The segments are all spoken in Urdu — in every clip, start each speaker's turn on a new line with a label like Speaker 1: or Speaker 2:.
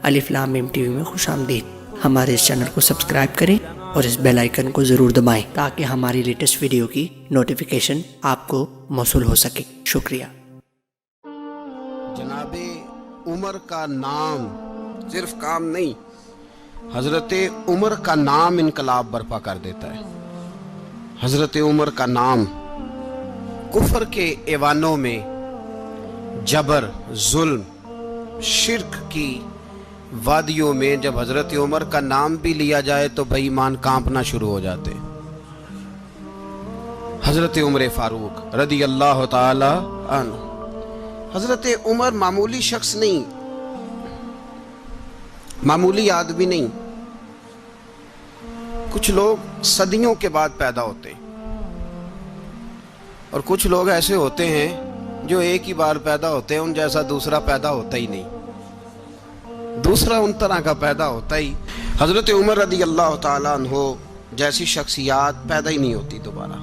Speaker 1: الف لام میم ٹی وی میں خوش آمدید۔ ہمارے اس چینل کو سبسکرائب کریں اور اس بیل آئیکن کو ضرور دبائیں تاکہ ہماری لیٹسٹ ویڈیو کی نوٹیفیکیشن آپ کو موصول ہو سکے۔ شکریہ۔
Speaker 2: جناب عمر کا نام صرف کام نہیں، حضرت عمر کا نام انقلاب برپا کر دیتا ہے۔ حضرت عمر کا نام کفر کے ایوانوں میں جبر، ظلم، شرک کی وادیوں میں جب حضرت عمر کا نام بھی لیا جائے تو بے ایمان کانپنا شروع ہو جاتے۔ حضرت عمر فاروق رضی اللہ تعالی عنہ۔ حضرت عمر معمولی شخص نہیں، معمولی آدمی نہیں۔ کچھ لوگ صدیوں کے بعد پیدا ہوتے ہیں اور کچھ لوگ ایسے ہوتے ہیں جو ایک ہی بار پیدا ہوتے ہیں، ان جیسا دوسرا پیدا ہوتا ہی نہیں، دوسرا ان طرح کا پیدا ہوتا ہی۔ حضرت عمر رضی اللہ تعالیٰ عنہ جیسی شخصیات پیدا ہی نہیں ہوتی دوبارہ۔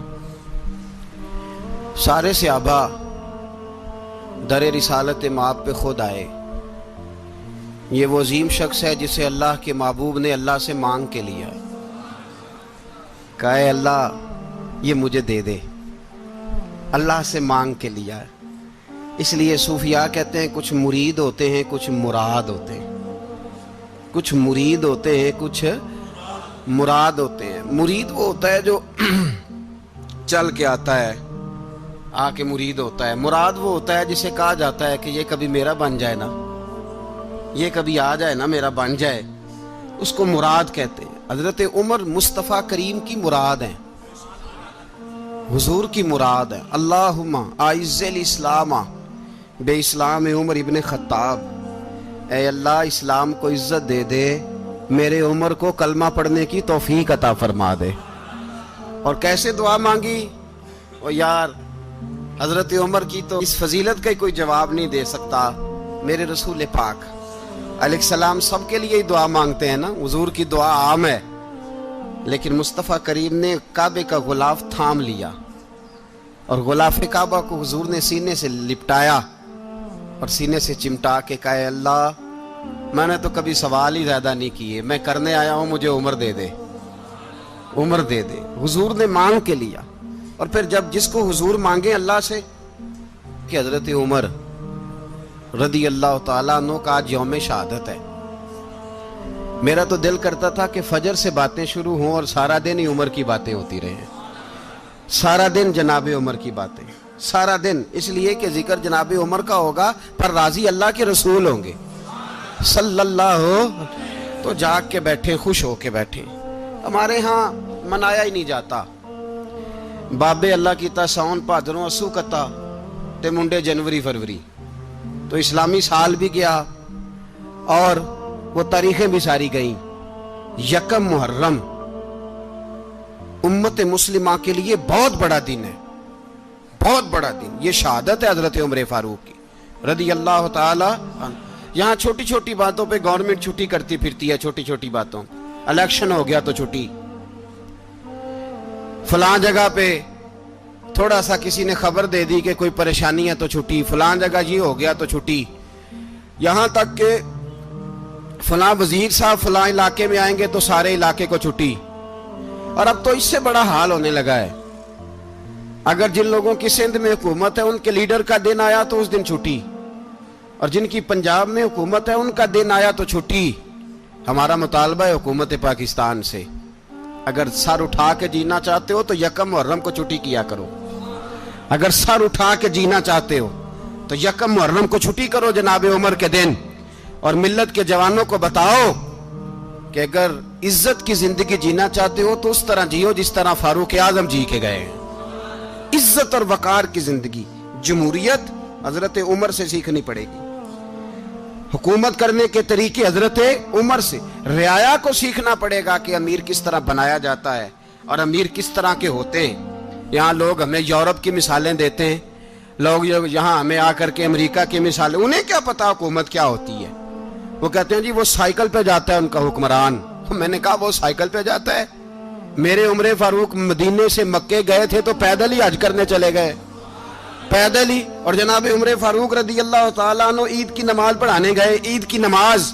Speaker 2: سارے صحابہ در رسالت مآب پہ خود آئے۔ یہ وہ عظیم شخص ہے جسے اللہ کے محبوب نے اللہ سے مانگ کے لیا، کہا اے اللہ یہ مجھے دے دے، اللہ سے مانگ کے لیا ہے۔ اس لیے صوفیاء کہتے ہیں کچھ مرید ہوتے ہیں، کچھ مراد ہوتے ہیں، کچھ مرید ہوتے ہیں، کچھ مراد ہوتے ہیں۔ مرید وہ ہوتا ہے جو چل کے آتا ہے، آ کے مرید ہوتا ہے۔ مراد وہ ہوتا ہے جسے کہا جاتا ہے کہ یہ کبھی میرا بن جائے نا، یہ کبھی آ جائے نا، میرا بن جائے، اس کو مراد کہتے ہیں۔ حضرت عمر مصطفیٰ کریم کی مراد ہیں، حضور کی مراد ہے۔ اللہم اعز الاسلام بے اسلام عمر ابن خطاب، اے اللہ اسلام کو عزت دے دے، میرے عمر کو کلمہ پڑھنے کی توفیق عطا فرما دے۔ اور کیسے دعا مانگی؟ او یار حضرت عمر کی تو اس فضیلت کا کوئی جواب نہیں دے سکتا، میرے رسول پاک علیہ السلام سب کے لیے ہی دعا مانگتے ہیں نا، حضور کی دعا عام ہے، لیکن مصطفیٰ کریم نے کعبے کا غلاف تھام لیا اور غلاف کعبہ کو حضور نے سینے سے لپٹایا اور سینے سے چمٹا کے کہا اے اللہ میں نے تو کبھی سوال ہی زیادہ نہیں کیے، میں کرنے آیا ہوں، مجھے عمر دے دے، عمر دے دے۔ حضور نے مانگ کے لیا۔ اور پھر جب جس کو حضور مانگے اللہ سے کہ حضرت عمر رضی اللہ تعالیٰ عنہ کا آج یوم شہادت ہے، میرا تو دل کرتا تھا کہ فجر سے باتیں شروع ہوں اور سارا دن ہی عمر کی باتیں ہوتی رہیں، سارا دن جناب عمر کی باتیں، سارا دن، اس لیے کہ ذکر جناب عمر کا ہوگا پر راضی اللہ کے رسول ہوں گے صلی اللہ، تو جاگ کے بیٹھے، خوش ہو کے بیٹھے۔ ہمارے ہاں منایا ہی نہیں جاتا، بابے اللہ کی تا ساون بھادروں اسو کتا تے منڈے جنوری فروری، تو اسلامی سال بھی گیا اور وہ تاریخیں بھی ساری گئیں۔ یکم محرم امت مسلمہ کے لیے بہت بڑا دن ہے، بہت بڑا دن۔ یہ شہادت ہے حضرت عمر فاروق کی رضی اللہ تعالی عنہ۔ یہاں چھوٹی چھوٹی باتوں پہ گورنمنٹ چھٹی کرتی پھرتی ہے، چھوٹی چھوٹی باتوں، الیکشن ہو گیا تو چھٹی، فلاں جگہ پہ تھوڑا سا کسی نے خبر دے دی کہ کوئی پریشانی ہے تو چھٹی، فلاں جگہ یہ ہو گیا تو چھٹی، یہاں تک کہ فلاں وزیر صاحب فلاں علاقے میں آئیں گے تو سارے علاقے کو چھٹی۔ اور اب تو اس سے بڑا حال ہونے لگا ہے، اگر جن لوگوں کی سندھ میں حکومت ہے ان کے لیڈر کا دن آیا تو اس دن چھٹی، اور جن کی پنجاب میں حکومت ہے ان کا دن آیا تو چھٹی۔ ہمارا مطالبہ ہے حکومت پاکستان سے، اگر سر اٹھا کے جینا چاہتے ہو تو یکم محرم کو چھٹی کیا کرو، اگر سر اٹھا کے جینا چاہتے ہو تو یکم محرم کو چھٹی کرو جناب عمر کے دن، اور ملت کے جوانوں کو بتاؤ کہ اگر عزت کی زندگی جینا چاہتے ہو تو اس طرح جیو جس طرح فاروق اعظم جی کے گئے ہیں۔ عزت اور وقار کی زندگی، جمہوریت حضرت عمر سے سیکھنی پڑے گی، حکومت کرنے کے طریقے حضرت عمر سے، رعایا کو سیکھنا پڑے گا کہ امیر کس طرح بنایا جاتا ہے اور امیر کس طرح کے ہوتے ہیں۔ یہاں لوگ ہمیں یورپ کی مثالیں دیتے ہیں، لوگ یہاں ہمیں آ کر کے امریکہ کی مثالیں، انہیں کیا پتا حکومت کیا ہوتی ہے؟ وہ کہتے ہیں جی وہ سائیکل پہ جاتا ہے ان کا حکمران۔ میں نے کہا وہ سائیکل پہ جاتا ہے؟ میرے عمر فاروق مدینے سے مکے گئے تھے تو پیدل ہی حج کرنے چلے گئے، پیدل ہی۔ اور جناب عمر فاروق رضی اللہ تعالیٰ عنہ عید کی نماز پڑھانے گئے، عید کی نماز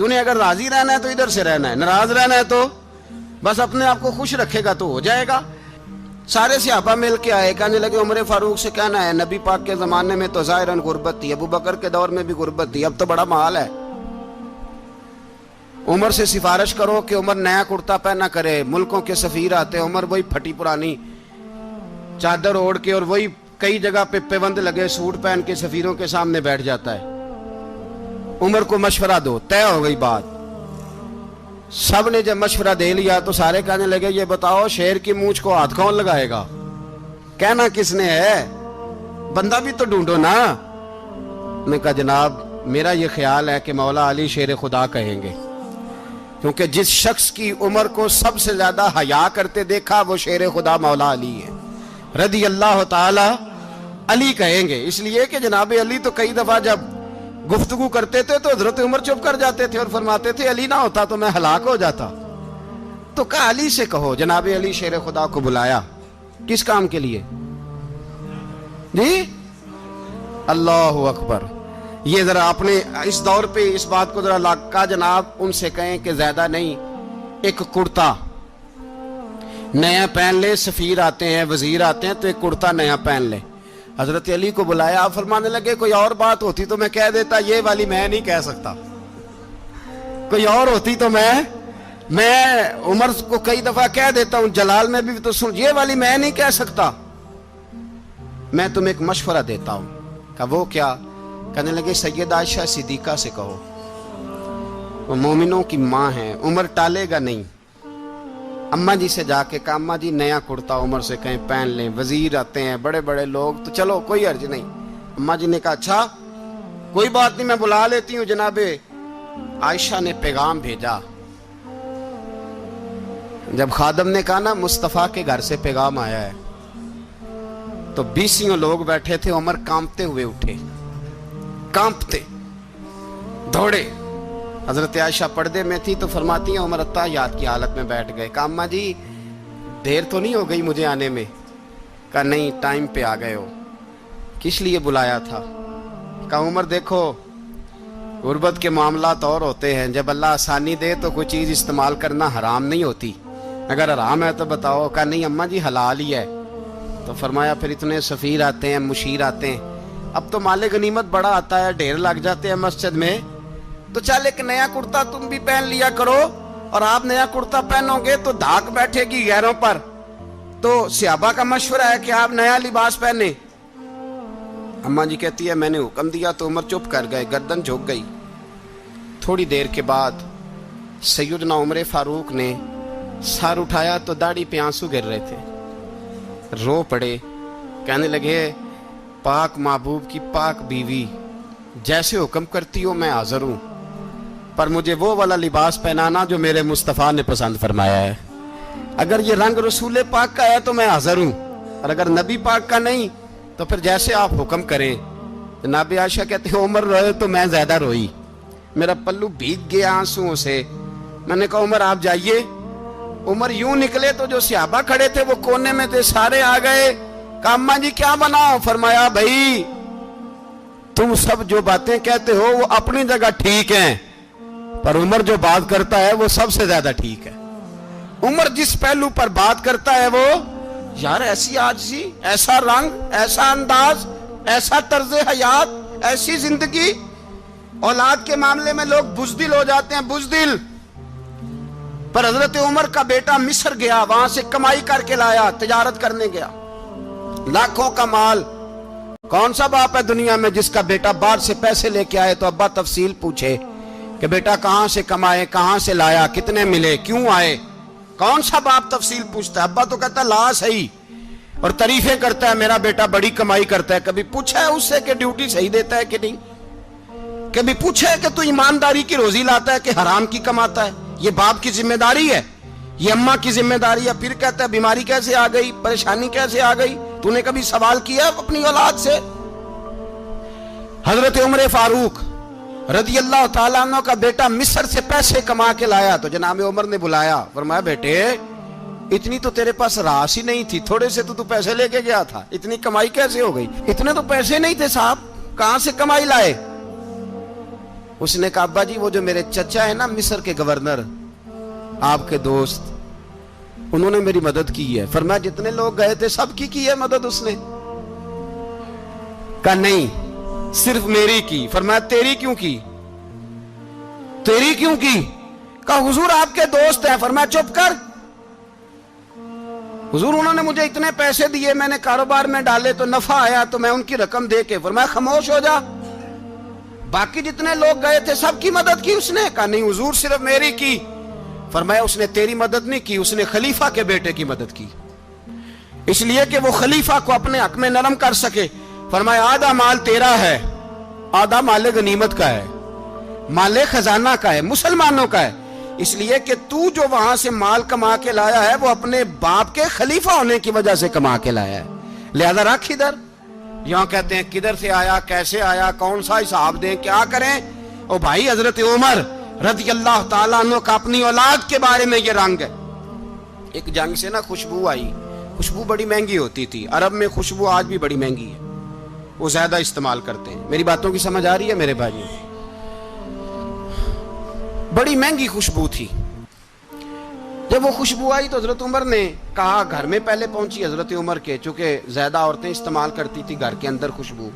Speaker 2: تو نے اگر راضی رہنا ہے تو ادھر سے رہنا ہے، ناراض رہنا ہے تو بس اپنے آپ کو خوش رکھے گا تو ہو جائے گا۔ سارے صحابہ مل کے آئے، کہنے لگے عمر فاروق سے کہنا ہے نبی پاک کے زمانے میں تو ظاہراً غربت تھی، ابو بکر کے دور میں بھی غربت تھی، اب تو بڑا مال ہے، عمر سے سفارش کرو کہ عمر نیا کرتا پہنا کرے۔ ملکوں کے سفیر آتے ہیں، عمر وہی پھٹی پرانی چادر اوڑھ کے اور وہی کئی جگہ پہ پیوند لگے سوٹ پہن کے سفیروں کے سامنے بیٹھ جاتا ہے۔ عمر کو مشورہ دو، طے ہو گئی بات۔ سب نے جب مشورہ دے لیا تو سارے کہنے لگے یہ بتاؤ شیر کی مونچھ کو ہاتھ کون لگائے گا؟ کہنا کس نے ہے؟ بندہ بھی تو ڈھونڈو نا۔ نے کہا جناب میرا یہ خیال ہے کہ مولا علی شیر خدا کہیں گے، کیونکہ جس شخص کی عمر کو سب سے زیادہ حیا کرتے دیکھا وہ شیر خدا مولا علی ہے رضی اللہ تعالی علی کہیں گے، اس لیے کہ جناب علی تو کئی دفعہ جب گفتگو کرتے تھے تو حضرت عمر چپ کر جاتے تھے اور فرماتے تھے علی نہ ہوتا تو میں ہلاک ہو جاتا۔ تو کہا علی سے کہو۔ جناب علی شیر خدا کو بلایا، کس کام کے لیے؟ جی اللہ اکبر۔ یہ ذرا اپنے اس دور پہ اس بات کو ذرا لاکا جناب ان سے کہیں کہ زیادہ نہیں، ایک کرتا نیا پہن لے، سفیر آتے ہیں وزیر آتے ہیں تو ایک کرتا نیا پہن لے۔ حضرت علی کو بلایا، آپ فرمانے لگے کوئی اور بات ہوتی تو میں کہہ دیتا، یہ والی میں نہیں کہہ سکتا، کوئی اور ہوتی تو میں عمر کو کئی دفعہ کہہ دیتا ہوں، جلال میں بھی تو سن، یہ والی میں نہیں کہہ سکتا، میں تمہیں ایک مشورہ دیتا ہوں۔ کہا وہ کیا؟ کہنے لگے سیدہ عائشہ صدیقہ سے کہو، وہ مومنوں کی ماں ہیں، عمر ٹالے گا نہیں۔ اماں جی سے جا کے کہا اماں جی نیا کرتا عمر سے کہیں پہن لیں، وزیر آتے ہیں بڑے بڑے لوگ تو چلو کوئی حرج نہیں۔ اماں جی نے کہا اچھا کوئی بات نہیں میں بلا لیتی ہوں۔ جناب عائشہ نے پیغام بھیجا، جب خادم نے کہا نا مصطفیٰ کے گھر سے پیغام آیا ہے تو 20 لوگ بیٹھے تھے، عمر کانپتے ہوئے اٹھے، کانپتے دوڑے۔ حضرت عائشہ پردے میں تھی تو فرماتی ہیں عمر اتحیات کی حالت میں بیٹھ گئے۔ کہا اماں جی دیر تو نہیں ہو گئی مجھے آنے میں؟ کہا نہیں ٹائم پہ آ گئے ہو، کس لیے بلایا تھا؟ کہا عمر دیکھو غربت کے معاملات اور ہوتے ہیں، جب اللہ آسانی دے تو کوئی چیز استعمال کرنا حرام نہیں ہوتی، اگر حرام ہے تو بتاؤ۔ کہا نہیں اماں جی حلال ہی ہے۔ تو فرمایا پھر اتنے سفیر آتے ہیں مشیر آتے ہیں، اب تو مال غنیمت بڑا آتا ہے، ڈھیر لگ جاتے ہیں مسجد میں، تو چل ایک نیا کرتا تم بھی پہن لیا کرو، اور آپ نیا کرتا پہنو گے تو دھاک بیٹھے گی غیروں پر۔ تو صحابہ کا مشورہ ہے کہ آپ نیا لباس پہنے۔ اماں جی کہتی ہے میں نے حکم دیا تو عمر چپ کر گئے، گردن جھک گئی۔ تھوڑی دیر کے بعد سیدنا عمر فاروق نے سر اٹھایا تو داڑھی پہ آنسو گر رہے تھے، رو پڑے، کہنے لگے پاک محبوب کی پاک بیوی جیسے حکم کرتی ہو میں حاضر ہوں، پر مجھے وہ والا لباس پہنانا جو میرے مصطفیٰ نے پسند فرمایا ہے، اگر یہ رنگ رسول پاک کا ہے تو میں حاضر ہوں، اور اگر نبی پاک کا نہیں تو پھر جیسے آپ حکم کریں۔ جناب عائشہ کہتے ہیں عمر روئے تو میں زیادہ روئی، میرا پلو بھیگ گیا آنسوؤں سے۔ میں نے کہا عمر آپ جائیے۔ عمر یوں نکلے تو جو صحابہ کھڑے تھے وہ کونے میں تھے، سارے آ گئے۔ کہا اماں جی کیا بناؤ؟ فرمایا بھائی تم سب جو باتیں کہتے ہو وہ اپنی جگہ ٹھیک ہیں، پر عمر جو بات کرتا ہے وہ سب سے زیادہ ٹھیک ہے۔ عمر جس پہلو پر بات کرتا ہے وہ یار ایسی عاجزی، ایسا رنگ، ایسا انداز، ایسا طرز حیات، ایسی زندگی، اولاد کے معاملے میں لوگ بزدل ہو جاتے ہیں، بزدل، پر حضرت عمر کا بیٹا مصر گیا، وہاں سے کمائی کر کے لایا، تجارت کرنے گیا، لاکھوں کا مال۔ کون سا باپ ہے دنیا میں جس کا بیٹا باہر سے پیسے لے کے آئے تو ابا تفصیل پوچھے کہ بیٹا کہاں سے کمائے، کہاں سے لایا، کتنے ملے، کیوں آئے؟ کون سا باپ تفصیل پوچھتا ہے؟ ابا تو کہتا ہے لا صحیح، اور تعریفیں کرتا ہے میرا بیٹا بڑی کمائی کرتا ہے۔ کبھی پوچھا ہے اس سے کہ ڈیوٹی صحیح دیتا ہے کہ نہیں؟ کبھی پوچھا ہے کہ تو ایمانداری کی روزی لاتا ہے کہ حرام کی کماتا ہے؟ یہ باپ کی ذمہ داری ہے، یہ اماں کی ذمہ داری ہے۔ پھر کہتا ہے بیماری کیسے آ گئی، پریشانی کیسے آ گئی؟ تو نے کبھی سوال کیا اپنی اولاد سے؟ حضرت عمر فاروق رضی اللہ تعالیٰ عنہ کا بیٹا مصر سے پیسے کما کے لایا تو جناب عمر نے بلایا، فرمایا بیٹے اتنی تو تیرے پاس راس ہی نہیں تھی، تھوڑے سے تو پیسے لے کے گیا تھا، اتنی کمائی کیسے ہو گئی؟ اتنے تو پیسے نہیں تھے صاحب، کہاں سے کمائی لائے؟ اس نے کہا ابا جی وہ جو میرے چچا ہے نا مصر کے گورنر آپ کے دوست انہوں نے میری مدد کی ہے. فرمایا جتنے لوگ گئے تھے سب کی ہے مدد اس نے؟ کہا نہیں صرف میری کی. فرمایا تیری کیوں کی؟ تیری کیوں کی؟ کہا حضور آپ کے دوست ہیں. فرمایا چپ کر حضور انہوں نے مجھے اتنے پیسے دیے میں نے کاروبار میں ڈالے تو نفع آیا تو میں ان کی رقم دے کے. فرمایا خاموش ہو جا باقی جتنے لوگ گئے تھے سب کی مدد کی اس نے؟ کہا نہیں حضور صرف میری کی. فرمایا اس نے تیری مدد نہیں کی اس نے خلیفہ کے بیٹے کی مدد کی اس لیے کہ وہ خلیفہ کو اپنے حق میں نرم کر سکے. فرمایا آدھا مال تیرا ہے آدھا مال غنیمت کا ہے مال خزانہ کا ہے مسلمانوں کا ہے اس لیے کہ تو جو وہاں سے مال کما کے لایا ہے وہ اپنے باپ کے خلیفہ ہونے کی وجہ سے کما کے لایا ہے لہذا رکھ ادھر. یہاں کہتے ہیں کدھر سے آیا کیسے آیا کون سا حساب دیں کیا کریں. او بھائی حضرت عمر رضی اللہ تعالیٰ عنہ کا اپنی اولاد کے بارے میں یہ رنگ ہے. ایک جنگ سے نا خوشبو آئی. خوشبو بڑی مہنگی ہوتی تھی عرب میں خوشبو آج بھی بڑی مہنگی ہے وہ زیادہ استعمال کرتے ہیں. میری باتوں کی سمجھ آ رہی ہے میرے بھائی؟ بڑی مہنگی خوشبو تھی. جب وہ خوشبو آئی تو حضرت عمر نے کہا گھر میں پہلے پہنچی حضرت عمر کے چونکہ زیادہ عورتیں استعمال کرتی تھی گھر کے اندر خوشبو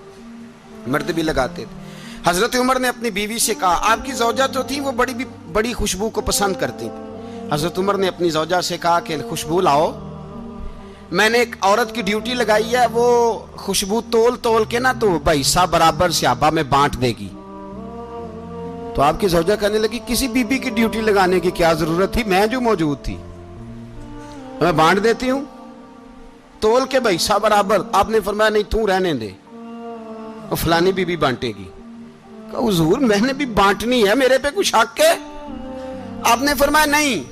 Speaker 2: مرد بھی لگاتے تھے. حضرت عمر نے اپنی بیوی سے کہا آپ کی زوجہ تو تھی وہ بڑی خوشبو کو پسند کرتی تھی. حضرت عمر نے اپنی زوجہ سے کہا کہ خوشبو لاؤ میں نے ایک عورت کی ڈیوٹی لگائی ہے وہ خوشبو تول کے نا تو حصہ برابر صحابہ میں بانٹ دے گی. تو آپ کی زوجہ کہنے لگی کسی بی بی کی ڈیوٹی لگانے کی کیا ضرورت تھی میں جو موجود تھی میں بانٹ دیتی ہوں تول کے حصہ برابر. آپ نے فرمایا نہیں تو رہنے دے وہ فلانی بی بی بانٹے گی. کہا حضور میں نے بھی بانٹنی ہے میرے پہ کچھ حق ہے؟ آپ نے فرمایا نہیں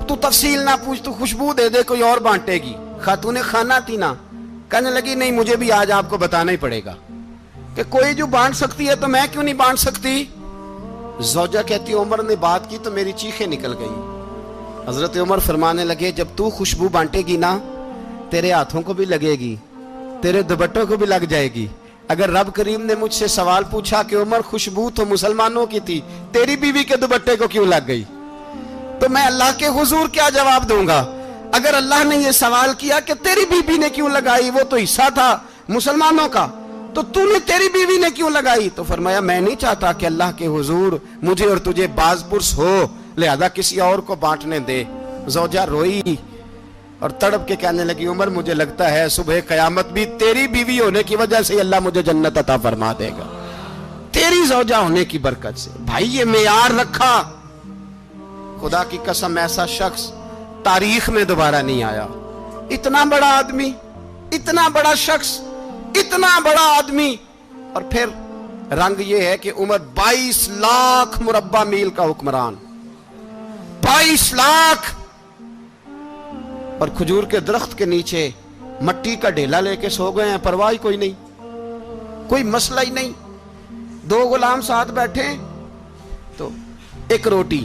Speaker 2: تو تفصیل نہ پوچھ تو خوشبو دے دے کوئی اور بانٹے گی. خاتون خانہ تھی نا کہنے لگی نہیں مجھے بھی آج آپ کو بتانا ہی پڑے گا کہ کوئی جو بانٹ سکتی ہے تو میں کیوں نہیں بانٹ سکتی. زوجہ کہتی عمر نے بات کی تو میری چیخیں نکل گئی. حضرت عمر فرمانے لگے جب تو خوشبو بانٹے گی نا تیرے ہاتھوں کو بھی لگے گی تیرے دوپٹوں کو بھی لگ جائے گی. اگر رب کریم نے مجھ سے سوال پوچھا کہ عمر خوشبو تو مسلمانوں کی تھی تیری بیوی کے دوپٹے کو کیوں لگ گئی تو میں اللہ کے حضور کیا جواب دوں گا. اگر اللہ نے یہ سوال کیا کہ تیری بیوی نے کیوں لگائی وہ تو حصہ تھا مسلمانوں کا تو نے تیری بیوی نے کیوں لگائی. تو فرمایا میں نہیں چاہتا کہ اللہ کے حضور مجھے اور تجھے باز پرس ہو لہذا کسی اور کو بانٹنے دے. زوجہ روئی اور تڑپ کے کہنے لگی عمر مجھے لگتا ہے صبح قیامت بھی تیری بیوی ہونے کی وجہ سے اللہ مجھے جنت عطا فرما دے گا تیری زوجہ ہونے کی برکت سے. بھائی یہ معیار رکھا خدا کی قسم ایسا شخص تاریخ میں دوبارہ نہیں آیا. اتنا بڑا آدمی اتنا بڑا شخص اتنا بڑا آدمی اور پھر رنگ یہ ہے کہ عمر 22 لاکھ مربع میل کا حکمران 22 لاکھ اور کھجور کے درخت کے نیچے مٹی کا ڈھیلا لے کے سو گئے ہیں پرواہ کوئی نہیں کوئی مسئلہ ہی نہیں. 2 غلام ساتھ بیٹھے تو ایک روٹی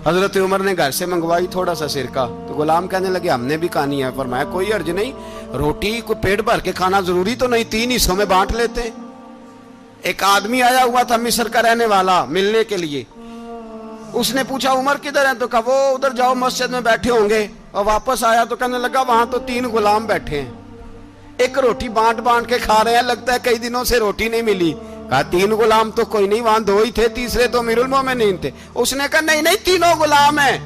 Speaker 2: حضرت عمر نے گھر سے منگوائی تھوڑا سا سرکہ تو غلام کہنے لگے ہم نے بھی کھانی ہے. فرمایا کوئی حرج نہیں روٹی کو پیٹ بھر کے کھانا ضروری تو نہیں 3 حصوں میں بانٹ لیتے. ایک آدمی آیا ہوا تھا مصر کا رہنے والا ملنے کے لیے اس نے پوچھا عمر کدھر ہیں تو کہا وہ ادھر جاؤ مسجد میں بیٹھے ہوں گے اور واپس آیا تو کہنے لگا وہاں تو 3 غلام بیٹھے ہیں ایک روٹی بانٹ کے کھا رہے ہیں لگتا ہے کئی دنوں سے روٹی نہیں ملی. کہا 3 غلام تو کوئی نہیں وہاں 2 ہی تھے تیسرے تو امیر المومنین تھے. اس نے کہا نہیں 3 غلام ہیں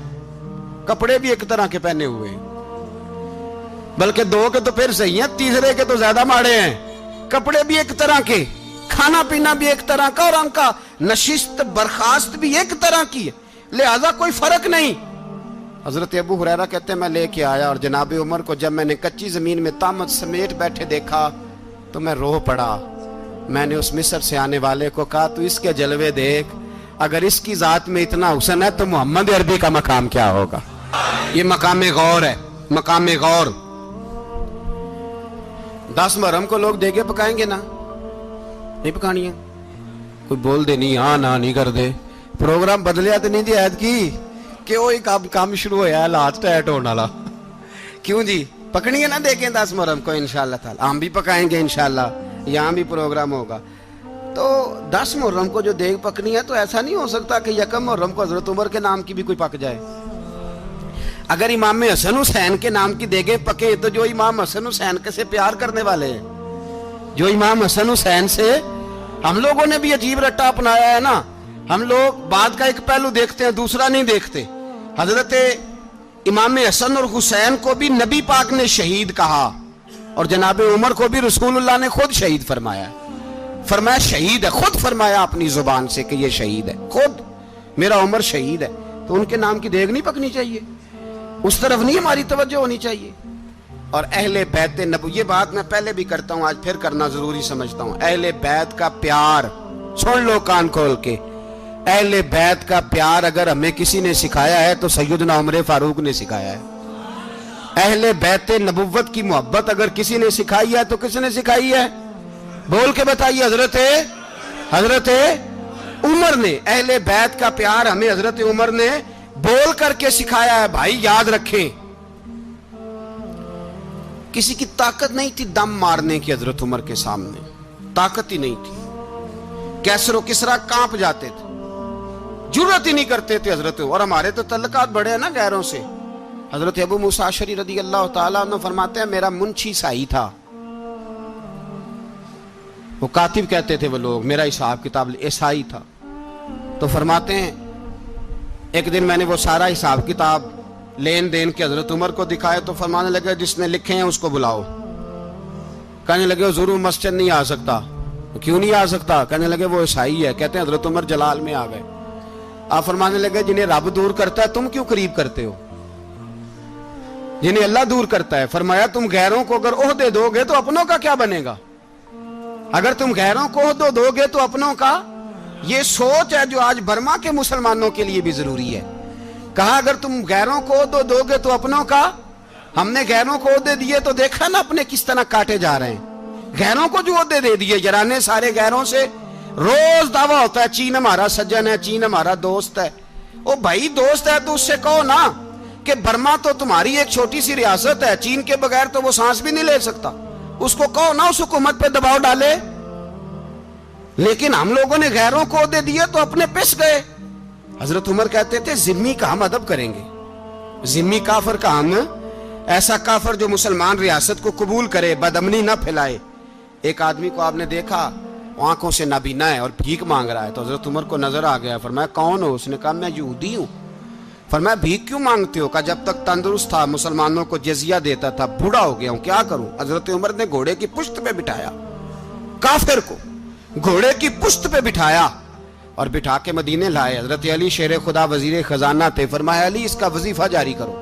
Speaker 2: کپڑے بھی ایک طرح کے پہنے ہوئے بلکہ 2 کے تو پھر صحیح ہیں تیسرے کے تو زیادہ ماڑے ہیں. کپڑے بھی ایک طرح کے کھانا پینا بھی ایک طرح کا اور ان کا نشست برخاست بھی ایک طرح کی ہے لہذا کوئی فرق نہیں. حضرت ابو ہریرہ کہتے ہیں میں لے کے آیا اور جناب عمر کو جب میں نے کچی زمین میں تامت سمیٹ بیٹھے دیکھا تو میں رو پڑا. میں نے اس مصر سے آنے والے کو کہا تو اس کے جلوے دیکھ اگر اس کی ذات میں اتنا حسن ہے تو محمد عربی کا مقام کیا ہوگا. یہ مقام غور ہے مقام غور. 10 محرم کو لوگ دیگے پکائیں گے نا نہیں پکانی ہے کوئی بول دے نہیں ہاں نہ نہیں کر دے پروگرام بدلیا تو نہیں دی عید کی کہ وہی کام شروع ہوا ہے لاسٹ ٹائٹ ہونے والا کیوں جی پکڑی ہے نا دیکھیں 10 محرم کو انشاءاللہ تعالی ہم بھی پکائیں گے انشاءاللہ یہاں بھی پروگرام ہوگا. تو 10 محرم کو جو دیگ پکنی ہے تو ایسا نہیں ہو سکتا کہ یکم محرم کو حضرت عمر کے نام کی بھی کوئی پک جائے. اگر امام حسن حسین کے نام کی دیگیں پکے تو جو امام حسن حسین کے سے پیار کرنے والے ہیں, جو امام حسن حسین سے, ہم لوگوں نے بھی عجیب رٹا اپنایا ہے نا. ہم لوگ بات کا ایک پہلو دیکھتے ہیں, دوسرا نہیں دیکھتے. حضرت امام حسن اور حسین کو بھی نبی پاک نے شہید کہا, اور جناب عمر کو بھی رسول اللہ نے خود شہید فرمایا. فرمایا شہید ہے, خود فرمایا اپنی زبان سے کہ یہ شہید ہے, خود میرا عمر شہید ہے. تو ان کے نام کی دیگ نہیں پکنی چاہیے, اس طرف نہیں ہماری توجہ ہونی چاہیے. اور اہل بیت نبو, یہ بات میں پہلے بھی کرتا ہوں, آج پھر کرنا ضروری سمجھتا ہوں. اہل بیت کا پیار سن لو کان کھول کے, اہل بیت کا پیار اگر ہمیں کسی نے سکھایا ہے تو سیدنا عمر فاروق نے سکھایا ہے. اہل بیت نبوت کی محبت اگر کسی نے سکھائی ہے تو کس نے سکھائی ہے؟ بول کے بتائیے. حضرت عمر نے. اہل بیت کا پیار ہمیں حضرت عمر نے بول کر کے سکھایا ہے. بھائی یاد رکھیں, کسی کی طاقت نہیں تھی دم مارنے کی حضرت عمر کے سامنے, طاقت ہی نہیں تھی. کیسر و کسرا کانپ جاتے تھے, جرأت ہی نہیں کرتے تھے حضرت. اور ہمارے تو تعلقات بڑے ہیں نا غیروں سے. حضرت ابو موسیٰ اشعری رضی اللہ تعالیٰ عنہ فرماتے ہیں میرا منشی عیسائی تھا. وہ کاتب کہتے تھے وہ لوگ, میرا حساب کتاب عیسائی تھا. تو فرماتے ہیں ایک دن میں نے وہ سارا حساب کتاب لین دین کے حضرت عمر کو دکھائے تو فرمانے لگے جس نے لکھے ہیں اس کو بلاؤ. کہنے لگے ضرور مسجد نہیں آ سکتا. کیوں نہیں آ سکتا؟ کہنے لگے وہ عیسائی ہے. کہتے ہیں حضرت عمر جلال میں آ گئے. آپ فرمانے لگے جنہیں رب دور کرتا ہے تم کیوں قریب کرتے ہو؟ جنہیں اللہ دور کرتا ہے. فرمایا تم غیروں کو اگر عہدے دو گے تو اپنوں کا کیا بنے گا؟ اگر تم غیروں کو عہدے دو گے تو اپنوں کا. یہ سوچ ہے جو آج برما کے مسلمانوں کے لیے بھی ضروری ہے. کہا اگر تم غیروں کو عہدے دو گے تو اپنوں کا. ہم نے غیروں کو عہدے دیے تو دیکھا نا اپنے کس طرح کاٹے جا رہے ہیں. غیروں کو جو عہدے دے دیے جرانے سارے غیروں سے. روز دعویٰ ہوتا ہے چین ہمارا سجن ہے, چین ہمارا دوست ہے. او بھائی دوست ہے تو اس سے کہو نا کہ برما تو تمہاری ایک چھوٹی سی ریاست ہے, چین کے بغیر تو وہ سانس بھی نہیں لے سکتا. اس کو کہو نا اس حکومت پہ دباؤ ڈالے. لیکن ہم لوگوں نے غیروں کو عہدے دیے تو اپنے پس گئے. حضرت عمر کہتے تھے ذمی کا ہم ادب کریں گے. ذمی کافر کا ہم, ایسا کافر جو مسلمان ریاست کو قبول کرے, بدامنی نہ پھیلائے. ایک آدمی کو آپ نے دیکھا آنکھوں سے نابینا ہے اور بھیک مانگ رہا ہے, تو حضرت عمر کو نظر آ گیا. فرمایا کون ہو؟ اس نے کہا میں یہودی ہوں. فرمایا بھیک کیوں مانگتے ہو؟ کہا جب تک تندرست تھا مسلمانوں کو جزیہ دیتا تھا, بوڑھا ہو گیا ہوں کیا کروں. حضرت عمر نے گھوڑے کی پشت پہ بٹھایا, کافر کو گھوڑے کی پشت پہ بٹھایا اور بٹھا کے مدینے لائے. حضرت علی شیر خدا وزیر خزانہ تھے. فرمایا علی اس کا وظیفہ جاری کرو.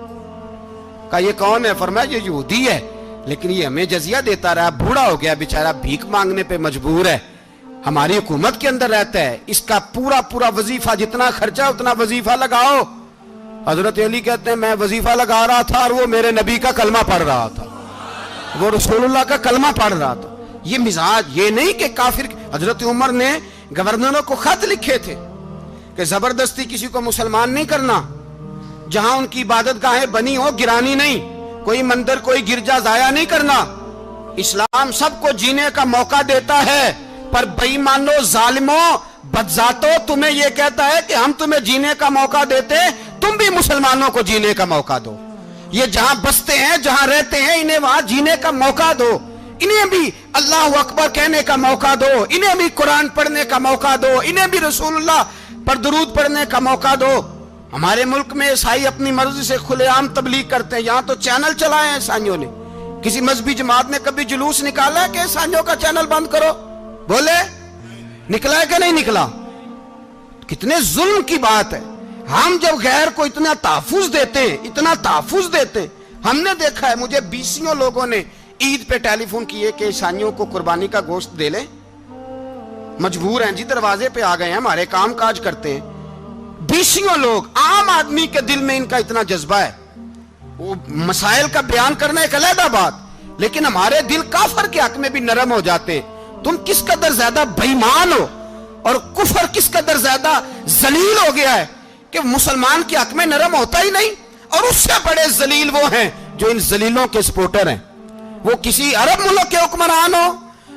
Speaker 2: کہا یہ کون ہے؟ فرمایا یہ یہودی ہے لیکن یہ ہمیں جزیہ دیتا رہا, بوڑھا ہو گیا بیچارہ, بھیک مانگنے پہ مجبور ہے, ہماری حکومت کے اندر رہتا ہے, اس کا پورا وظیفہ جتنا خرچہ اتنا وظیفہ لگاؤ. حضرت علی کہتے ہیں میں وظیفہ لگا رہا تھا اور وہ میرے نبی کا کلمہ پڑھ رہا تھا, وہ رسول اللہ کا کلمہ پڑھ رہا تھا. یہ مزاج, یہ نہیں کہ کافر. حضرت عمر نے گورنروں کو خط لکھے تھے کہ زبردستی کسی کو مسلمان نہیں کرنا, جہاں ان کی عبادت گاہیں بنی ہو گرانی نہیں, کوئی مندر کوئی گرجا ضائع نہیں کرنا. اسلام سب کو جینے کا موقع دیتا ہے, پر بے ایمانو ظالموں بدذاتوں تمہیں یہ کہتا ہے کہ ہم تمہیں جینے کا موقع دیتے, تم بھی مسلمانوں کو جینے کا موقع دو. یہ جہاں بستے ہیں جہاں رہتے ہیں انہیں وہاں جینے کا موقع دو, انہیں بھی اللہ اکبر کہنے کا موقع دو, انہیں بھی قرآن پڑھنے کا موقع دو, انہیں بھی رسول اللہ پر درود پڑھنے کا موقع دو. ہمارے ملک میں عیسائی اپنی مرضی سے کھلے عام تبلیغ کرتے ہیں. یہاں تو چینل چلائے ہیں عیسائیوں نے. کسی مذہبی جماعت نے کبھی جلوس نکالا ہے کہ عیسائیوں کا چینل بند کرو؟ بولے نکلا ہے کہ نہیں نکلا؟ کتنے ظلم کی بات ہے. ہم جب غیر کو اتنا تحفظ دیتے ہیں, اتنا تحفظ دیتے ہیں. ہم نے دیکھا ہے, مجھے 20 لوگوں نے عید پہ ٹیلی فون کیے کہ عیسائیوں کو قربانی کا گوشت دے لیں, مجبور ہیں جی, دروازے پہ آ گئے ہیں, ہمارے کام کاج کرتے ہیں. 20 لوگ, عام آدمی کے دل میں ان کا اتنا جذبہ ہے. وہ مسائل کا بیان کرنا ایک علیحدہ بات, لیکن ہمارے دل کافر کے حق میں بھی نرم ہو جاتے ہیں. تم کس قدر زیادہ بے ایمان ہو اور کفر کس قدر زیادہ ذلیل ہو گیا ہے کہ مسلمان کے حق میں نرم ہوتا ہی نہیں. اور اس سے بڑے ذلیل وہ ہیں جو ان ذلیلوں کے سپورٹر ہیں. وہ کسی عرب ملک کے حکمران ہو,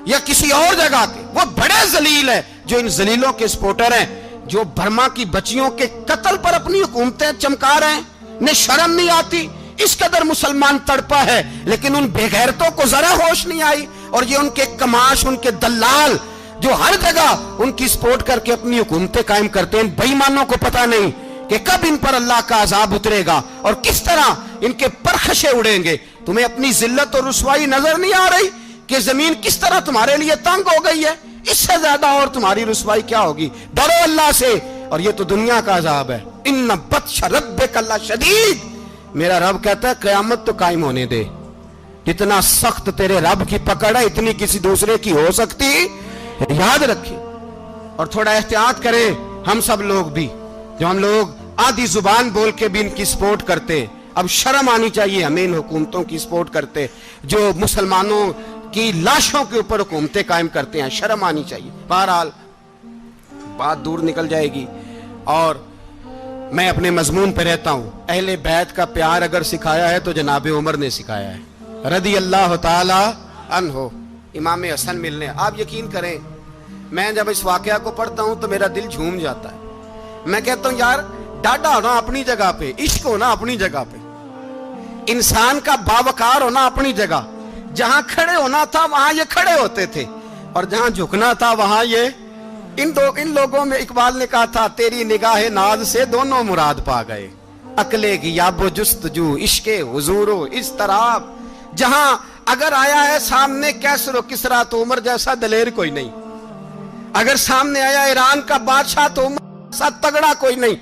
Speaker 2: یا کسی اور جگہ کے، وہ بڑے ذلیل ہیں جو ان ذلیلوں کے سپورٹر ہیں، جو برما کی بچیوں کے قتل پر اپنی حکومتیں چمکا رہے ہیں. انہیں شرم نہیں آتی. اس قدر مسلمان تڑپا ہے لیکن ان بے غیرتوں کو ذرا ہوش نہیں آئی. اور یہ ان کے کماش، ان کے دلال جو ہر جگہ ان کی سپورٹ کر کے اپنی حکومتیں قائم کرتے ہیں، بے ایمانوں کو پتہ نہیں کہ کب ان پر اللہ کا عذاب اترے گا اور کس طرح ان کے پرخشے اڑیں گے. تمہیں اپنی ذلت اور رسوائی نظر نہیں آ رہی کہ زمین کس طرح تمہارے لیے تنگ ہو گئی ہے؟ اس سے زیادہ اور تمہاری رسوائی کیا ہوگی؟ ڈرو اللہ سے. اور یہ تو دنیا کا عذاب ہے. ان بطش ربک لشدید. میرا رب کہتا ہے قیامت تو قائم ہونے دے. جتنا سخت تیرے رب کی پکڑ ہے اتنی کسی دوسرے کی ہو سکتی. یاد رکھیں اور تھوڑا احتیاط کریں ہم سب لوگ بھی، جو ہم لوگ آدھی زبان بول کے بھی ان کی سپورٹ کرتے ہیں. اب شرم آنی چاہیے ہمیں ان حکومتوں کی سپورٹ کرتے جو مسلمانوں کی لاشوں کے اوپر حکومتیں قائم کرتے ہیں. شرم آنی چاہیے. بہرحال بات دور نکل جائے گی اور میں اپنے مضمون پہ رہتا ہوں. اہل بیت کا پیار اگر سکھایا ہے تو جناب عمر نے سکھایا ہے رضی اللہ تعالی عنہ. امام حسن ملنے، آپ یقین کریں میں جب اس واقعہ کو پڑھتا ہوں تو میرا دل جھوم جاتا ہے. میں کہتا ہوں یار ڈاڈا ہونا اپنی جگہ پہ، عشق ہونا اپنی جگہ پہ، انسان کا باوقار ہونا اپنی جگہ. جہاں کھڑے ہونا تھا وہاں یہ کھڑے ہوتے تھے اور جہاں جھکنا تھا وہاں یہ ان لوگوں میں اقبال نے کہا تھا تیری نگاہ ناز سے دونوں مراد پا گئے، عقلِ غیاب و جستجو، عشق حضور و اضطراب. جہاں اگر آیا ہے سامنے کیسر و کسرا تو عمر جیسا دلیر کوئی نہیں. اگر سامنے آیا ایران کا بادشاہ تو عمر جیسا تگڑا کوئی نہیں.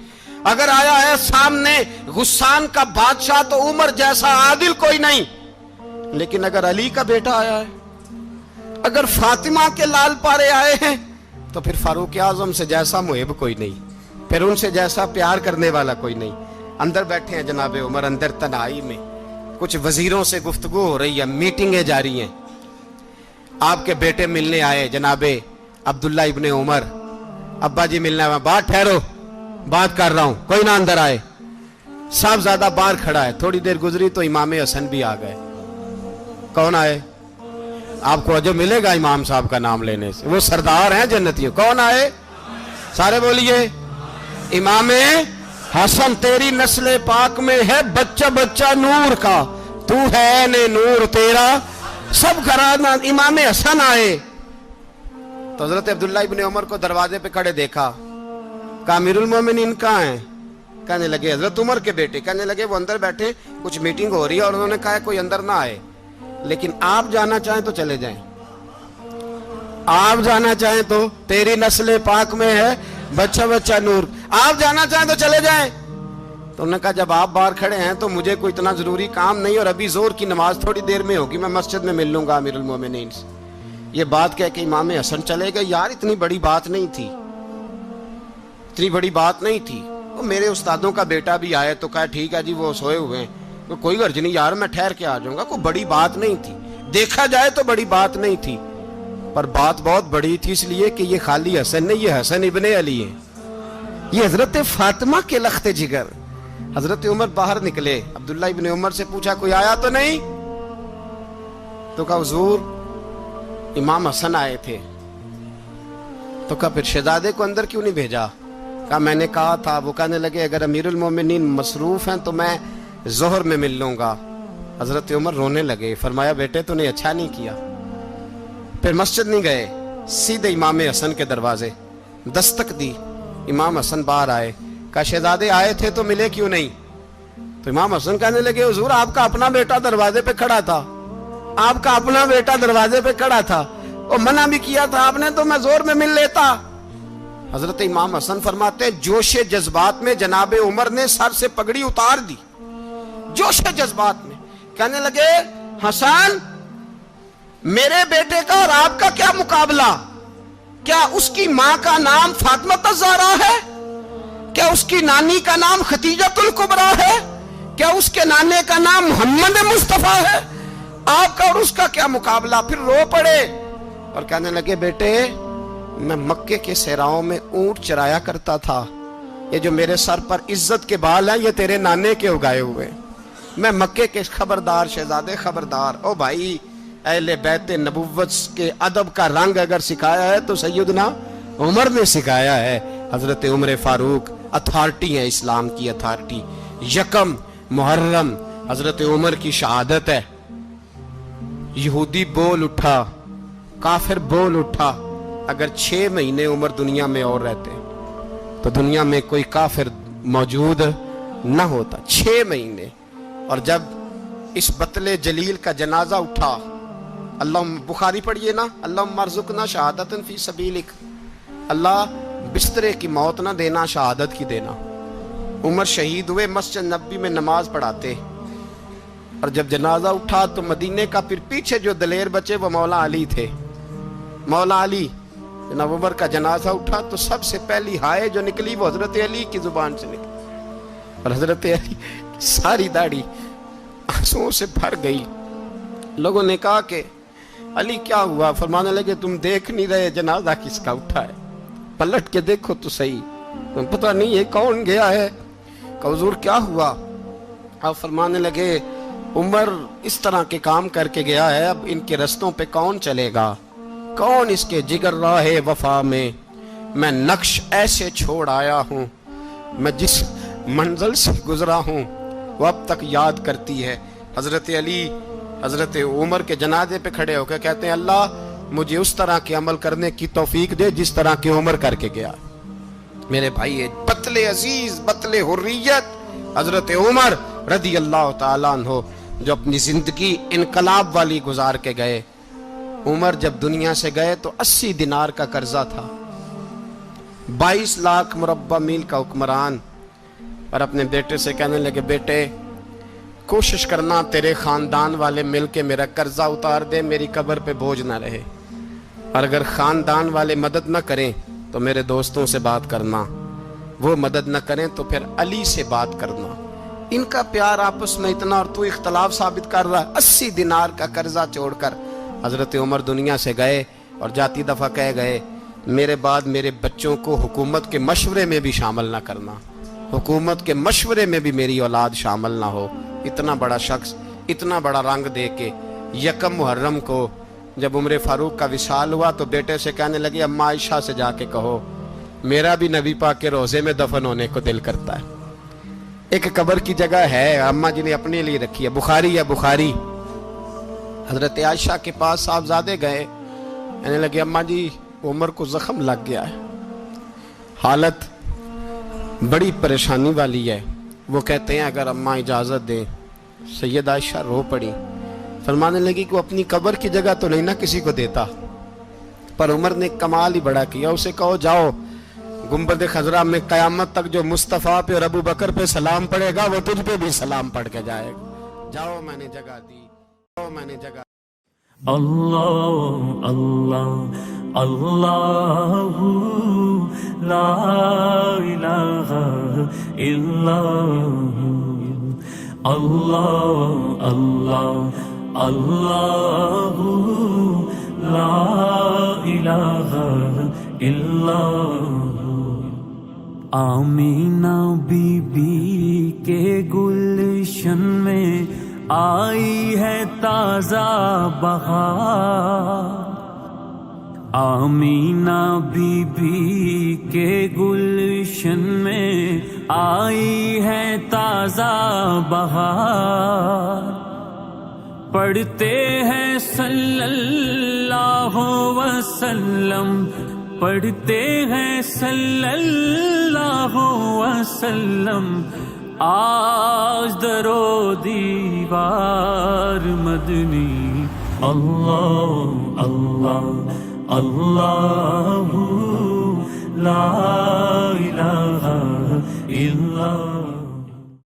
Speaker 2: اگر آیا ہے سامنے غسان کا بادشاہ تو عمر جیسا عادل کوئی نہیں. لیکن اگر علی کا بیٹا آیا ہے، اگر فاطمہ کے لال پارے آئے ہیں تو پھر فاروق اعظم سے جیسا محب کوئی نہیں، پھر ان سے جیسا پیار کرنے والا کوئی نہیں. اندر بیٹھے ہیں جناب عمر، اندر تنہائی میں کچھ وزیروں سے گفتگو ہو رہی ہے، میٹنگیں جاری ہیں. آپ کے بیٹے ملنے آئے جناب عبداللہ ابن عمر. ابا جی ملنا ہے. بات ٹھہرو، بات کر رہا ہوں، کوئی نہ اندر آئے. صاحب زیادہ باہر کھڑا ہے. تھوڑی دیر گزری تو امام حسن بھی آ گئے. کون آئے؟ آپ کو جو ملے گا امام صاحب کا نام لینے سے، وہ سردار ہیں جنتیوں. کون آئے؟ سارے بولیے امام حسن. تیری نسل پاک میں ہے بچہ بچہ نور کا، تو ہے نے نور تیرا سب گھرانہ. امام حسن آئے تو حضرت عبداللہ ابن عمر کو دروازے پہ کھڑے دیکھا. کہا امیر المومنین کہاں ہیں؟ کہنے لگے حضرت عمر کے بیٹے. کہنے لگے وہ اندر بیٹھے، کچھ میٹنگ ہو رہی ہے اور انہوں نے کہا کوئی اندر نہ آئے، لیکن آپ جانا چاہیں تو چلے جائیں. آپ جانا چاہیں تو تیری نسل پاک میں ہے بچہ بچہ نور، آپ جانا چاہیں تو چلے جائیں. تو انہوں نے کہا جب آپ باہر کھڑے ہیں تو مجھے کوئی اتنا ضروری کام نہیں، اور ابھی زور کی نماز تھوڑی دیر میں ہوگی، میں مسجد میں مل لوں گا امیر المومنین سے. یہ بات کہہ کے امام حسن چلے گئے. یار اتنی بڑی بات نہیں تھی، اتنی بڑی بات نہیں تھی. وہ میرے استادوں کا بیٹا بھی آئے تو کہا ٹھیک ہے جی وہ سوئے ہوئے ہیں، کوئی غرض نہیں یار میں ٹھہر کے آ جاؤں گا. کوئی بڑی بات نہیں تھی، دیکھا جائے تو بڑی بات نہیں تھی، پر بات بہت بڑی تھی اس لیے کہ یہ خالی حسن نہیں، یہ حسن ابن علی ہے، یہ حضرت فاطمہ کے لخت جگر. حضرت عمر باہر نکلے. عبداللہ ابن عمر سے پوچھا کوئی آیا تو نہیں؟ تو کہا حضور امام حسن آئے تھے. تو کہا پھر شہزادے کو اندر کیوں نہیں بھیجا؟ کہا میں نے کہا تھا. وہ کہنے لگے اگر امیر المومنین مصروف ہیں تو میں ظہر میں مل لوں گا. حضرت عمر رونے لگے. فرمایا بیٹے تو نے اچھا نہیں کیا. پھر مسجد نہیں گئے، سیدھے امام حسن کے دروازے دستک دی. امام حسن باہر آئے. کہا شہزادے آئے تھے تو ملے کیوں نہیں؟ تو امام حسن کہنے لگے حضور آپ کا اپنا بیٹا دروازے پہ کھڑا تھا، آپ کا اپنا بیٹا دروازے پہ کھڑا تھا، اور منع بھی کیا تھا آپ نے تو میں زور میں مل لیتا. حضرت امام حسن فرماتے جوش جذبات میں جناب عمر نے سر سے پگڑی اتار دی. جوش جذبات میں کہنے لگے حسن میرے بیٹے کا اور آپ کا کیا مقابلہ؟ کیا اس کی ماں کا نام فاطمہ الزہرا ہے؟ کیا اس کی نانی کا نام خدیجۃ الکبریٰ ہے؟ کیا اس کے نانے کا نام محمد مصطفیٰ ہے؟ آپ کا اور اس کا کیا مقابلہ؟ پھر رو پڑے اور کہنے لگے بیٹے میں مکے کے صحراؤں میں اونٹ چرایا کرتا تھا، یہ جو میرے سر پر عزت کے بال ہیں یہ تیرے نانے کے اگائے ہوئے. میں مکے کے خبردار شہزادے خبردار. او بھائی اہل بیت نبوت کے ادب کا رنگ اگر سکھایا ہے تو سیدنا عمر نے سکھایا ہے. حضرت عمر فاروق اتھارٹی ہے، اسلام کی اتھارٹی. یکم محرم حضرت عمر کی شہادت ہے. یہودی بول اٹھا، کافر بول اٹھا. اگر 6 مہینے عمر دنیا میں اور رہتے تو دنیا میں کوئی کافر موجود نہ ہوتا. 6 مہینے. اور جب اس بطل جلیل کا جنازہ اٹھا، اللہ بخاری پڑھیے نا، اللہم ارزقنا شہادتن فی سبیلک، اللہ بسترے کی موت نہ دینا، شہادت کی دینا. عمر شہید ہوئے، مسجد نبوی میں نماز پڑھاتے، اور جب جنازہ اٹھا تو مدینے کا پھر پیچھے جو دلیر بچے وہ مولا علی تھے. مولا علی، جناب عمر کا جنازہ اٹھا تو سب سے پہلی ہائے جو نکلی وہ حضرت علی کی زبان سے نکلی، اور حضرت علی ساری داڑھی آنسوؤں سے بھر گئی. لوگوں نے کہا کہ علی کیا ہوا؟ فرمانے لگے تم دیکھ نہیں رہے جنازہ کس کا اٹھا ہے؟ پلٹ کے دیکھو تو صحیح، تم پتہ نہیں یہ کون گیا ہے؟ کہ حضور کیا ہوا؟ آپ فرمانے لگے عمر اس طرح کے کام کر کے گیا ہے، اب ان کے رستوں پہ کون چلے گا؟ کون اس کے جگر راہ وفا میں؟ میں نقش ایسے چھوڑ آیا ہوں، میں جس منزل سے گزرا ہوں وہ اب تک یاد کرتی ہے. حضرت علی حضرت عمر کے جنازے پہ کھڑے ہو کے کہتے ہیں اللہ مجھے اس طرح کے عمل کرنے کی توفیق دے جس طرح کی عمر کر کے گیا. میرے بھائی، بطل عزیز، بطل حریت حضرت عمر رضی اللہ تعالیٰ عنہ، جو اپنی زندگی انقلاب والی گزار کے گئے. عمر جب دنیا سے گئے تو 80 دینار کا قرضہ تھا. 22 لاکھ مربع میل کا حکمران. اور اپنے بیٹے سے کہنے لگے بیٹے کوشش کرنا تیرے خاندان والے مل کے میرا قرضہ اتار دے، میری قبر پہ بوجھ نہ رہے. اور اگر خاندان والے مدد نہ کریں تو میرے دوستوں سے بات کرنا، وہ مدد نہ کریں تو پھر علی سے بات کرنا. ان کا پیار آپس میں اتنا، اور تو اختلاف ثابت کر رہا. 80 دینار کا قرضہ چھوڑ کر حضرت عمر دنیا سے گئے، اور جاتی دفعہ کہہ گئے میرے بعد میرے بچوں کو حکومت کے مشورے میں بھی شامل نہ کرنا، حکومت کے مشورے میں بھی میری اولاد شامل نہ ہو. اتنا بڑا شخص اتنا بڑا رنگ دے کے یکم محرم کو جب عمر فاروق کا وصال ہوا تو بیٹے سے کہنے لگے اماں عائشہ سے جا کے کہو میرا بھی نبی پاک کے روزے میں دفن ہونے کو دل کرتا ہے. ایک قبر کی جگہ ہے اماں جی نے اپنے لیے رکھی ہے، بخاری ہے بخاری. حضرت عائشہ کے پاس صاحبزادے گئے، کہنے لگے اماں جی عمر کو زخم لگ گیا ہے، حالت بڑی پریشانی والی ہے. وہ کہتے ہیں اگر اماں اجازت دیں. سید عائشہ رو پڑی، فرمانے لگی کہ وہ اپنی قبر کی جگہ تو نہیں نہ کسی کو دیتا، پر عمر نے کمال ہی بڑا کیا. اسے کہو جاؤ گنبد خضرا میں قیامت تک جو مصطفیٰ پہ اور ابو بکر پہ سلام پڑے گا وہ تجھ پہ بھی سلام پڑھ کے جائے گا. جاؤ میں نے جگہ دی، جاؤ میں نے جگہ.
Speaker 3: اللہ اللہ اللہ لا الہ الا اللہ اللہ اللہ لا الہ الا. آمینہ بی بی کے گلشن میں آئی ہے تازہ بہار. آمینہ بی بی کے گلشن میں آئی ہے تازہ بہار. پڑھتے ہیں صلی اللہ وسلم، پڑھتے ہیں صلی اللہ وسلم آج درو دیوار مدنی. اللہ اللہ اللہ لا الہ الا